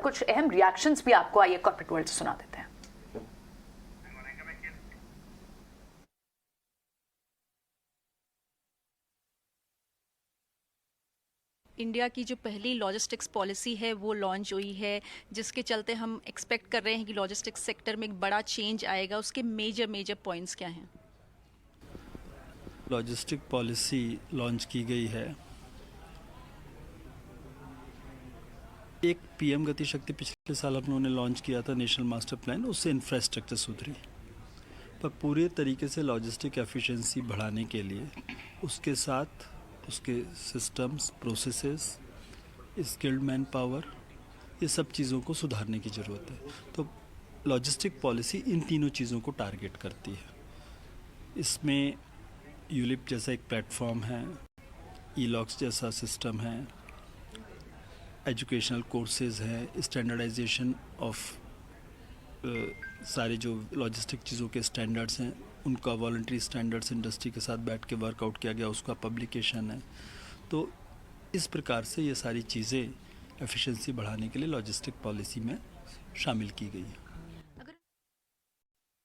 कुछ अहम रिएक्शंस भी आपको आइए कॉर्पोरेट वर्ल्ड से सुना देते हैं। इंडिया की जो पहली लॉजिस्टिक्स पॉलिसी है वो लॉन्च हुई है, जिसके चलते हम एक्सपेक्ट कर रहे हैं कि लॉजिस्टिक्स सेक्टर में एक बड़ा चेंज आएगा। उसके मेजर पॉइंट्स क्या हैं? लॉजिस्टिक पॉलिसी लॉन्च की गई है। एक पीएम गति शक्ति पिछले साल उन्होंने लॉन्च किया था नेशनल मास्टर प्लान, उससे इंफ्रास्ट्रक्चर सुधरी, पर पूरे तरीके से लॉजिस्टिक एफिशिएंसी बढ़ाने के लिए उसके साथ उसके systems, processes, skilled man power, ये सब चीज़ों को सुधारने की ज़रूरत है। तो लॉजिस्टिक पॉलिसी इन तीनों चीज़ों को टारगेट करती है। इसमें यूलिप जैसा एक प्लेटफॉर्म है, ई-लॉक्स जैसा सिस्टम है, एजुकेशनल कोर्सेज हैं, स्टैंडर्डाइजेशन ऑफ सारे जो लॉजिस्टिक चीज़ों के स्टैंडर्ड्स हैं उनका वॉलंटरी स्टैंडर्ड्स इंडस्ट्री के साथ बैठ के वर्कआउट किया गया, उसका पब्लिकेशन है। तो इस प्रकार से ये सारी चीज़ें एफिशिएंसी बढ़ाने के लिए लॉजिस्टिक पॉलिसी में शामिल की गई है।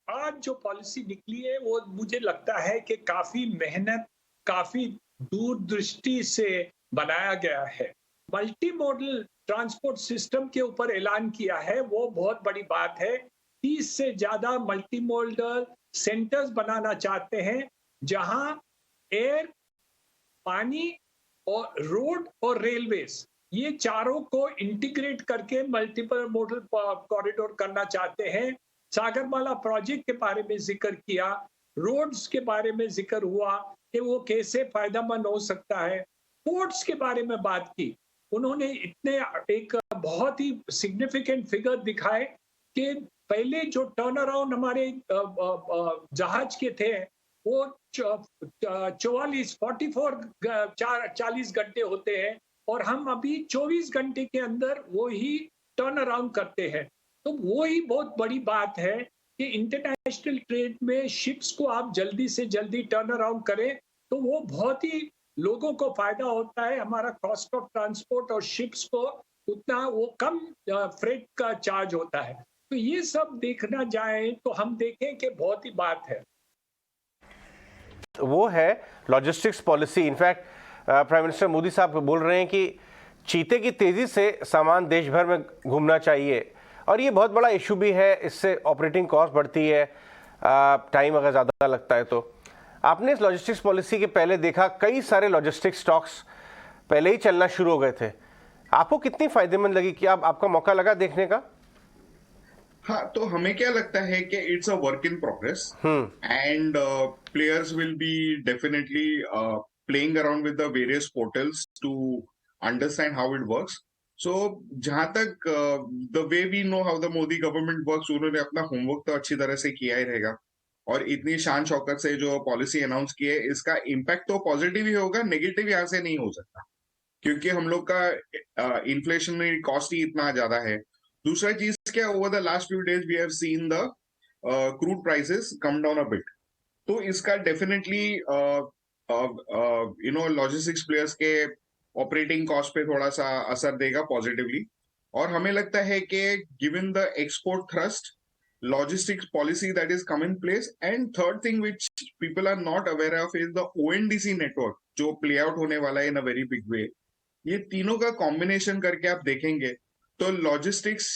आज जो पॉलिसी निकली है वो मुझे लगता है कि काफी मेहनत, काफी दूरदृष्टि से बनाया गया है। मल्टी मॉडल ट्रांसपोर्ट सिस्टम के ऊपर ऐलान किया है, वो बहुत बड़ी बात है। 30 से ज्यादा मल्टी मॉडल सेंटर्स बनाना चाहते हैं, जहां एयर, पानी और रोड और रेलवेज, ये चारों को इंटीग्रेट करके मल्टीपल मॉडल कॉरिडोर करना चाहते हैं। सागरमाला प्रोजेक्ट के बारे में जिक्र किया, रोड्स के बारे में जिक्र हुआ कि वो कैसे फायदेमंद हो सकता है। पोर्ट्स के बारे में बात की, उन्होंने इतने एक बहुत ही सिग्निफिकेंट फिगर दिखाए कि पहले जो टर्न अराउंड हमारे जहाज के थे वो 40 घंटे होते हैं, और हम अभी 24 घंटे के अंदर वो ही टर्न अराउंड करते हैं। तो वो ही बहुत बड़ी बात है कि इंटरनेशनल ट्रेड में शिप्स को आप जल्दी से जल्दी टर्न अराउंड करें, तो वो बहुत ही लोगों को फायदा होता है। हमारा कॉस्ट ऑफ ट्रांसपोर्ट और शिप्स को उतना वो कम फ्रेट का चार्ज होता है। तो ये सब देखना जाए तो हम देखें कि बहुत ही बात है। वो है logistics policy. In fact prime minister Modi साहब बोल रहे हैं कि चीते की तेजी से सामान देश भर में घूमना चाहिए, और ये बहुत बड़ा इशू भी है। इससे ऑपरेटिंग कॉस्ट बढ़ती है, टाइम अगर ज़्यादा लगता है। तो आपने इस लॉजिस्टिक्स पॉलिसी के पहले देखा कई सारे लॉजिस्टिक्स स्टॉक्स पहले ही चलना शुरू हो गए थे, आपको कितनी फायदेमंद लगी? कि आपका मौका लगा देखने का? हाँ, तो हमें क्या लगता है कि it's a work in progress, and players will be definitely playing around with the various portals to understand how it works. So जहां तक the way we know how the Modi government works, उन्होंने अपना होमवर्क तो अच्छी तरह से किया ही रहेगा, और इतनी शान शौकत से जो पॉलिसी अनाउंस की है, इसका इम्पैक्ट तो पॉजिटिव ही होगा, नेगेटिव यहाँ से नहीं हो सकता, क्योंकि हम लोग का इन्फ्लेशनरी कॉस्ट ही इतना ज्यादा है। दूसरा चीज क्या, over the last few days we have seen the crude prices come down a bit, तो इसका डेफिनेटली लॉजिस्टिक्स प्लेयर्स के ऑपरेटिंग कॉस्ट पे थोड़ा सा असर देगा पॉजिटिवली। और हमें लगता है कि given the export thrust, logistics policy that is come in place, and third thing which people are not aware of is the ONDC network जो play out होने वाला है in a very big way। ये तीनों का combination करके आप देखेंगे तो logistics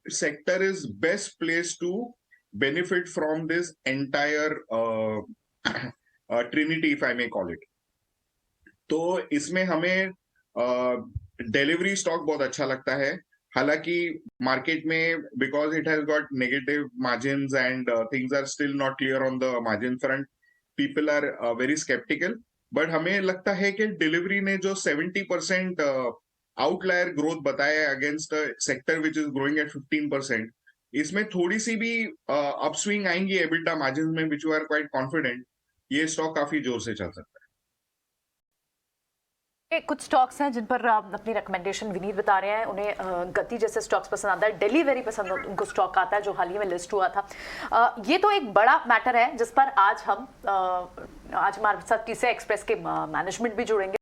sector is best placed to benefit from this entire trinity if I may call it। तो इसमें हमें डिलीवरी स्टॉक बहुत अच्छा लगता है। हालांकि मार्केट में because it has got negative margins and things are still not clear on the margin front, people are very sceptical, but हमें लगता है कि डिलीवरी ने जो 70% आउटलायर ग्रोथ बताया against sector which is growing at 15%, इसमें थोड़ी सी भी अपस्विंग आएंगी एबिटा मार्जिन में, which we are quite confident ये स्टॉक काफी जोर से चल सकता है। कुछ स्टॉक्स हैं जिन पर अपनी रिकमेंडेशन विनीत बता रहे हैं, उन्हें गति जैसे स्टॉक्स पसंद आता है, डेली वेरी पसंद उनको स्टॉक आता है जो हाल ही में लिस्ट हुआ था। ये तो एक बड़ा मैटर है जिस पर आज हमारे साथ टीसीआई एक्सप्रेस के मैनेजमेंट भी जुड़ेंगे।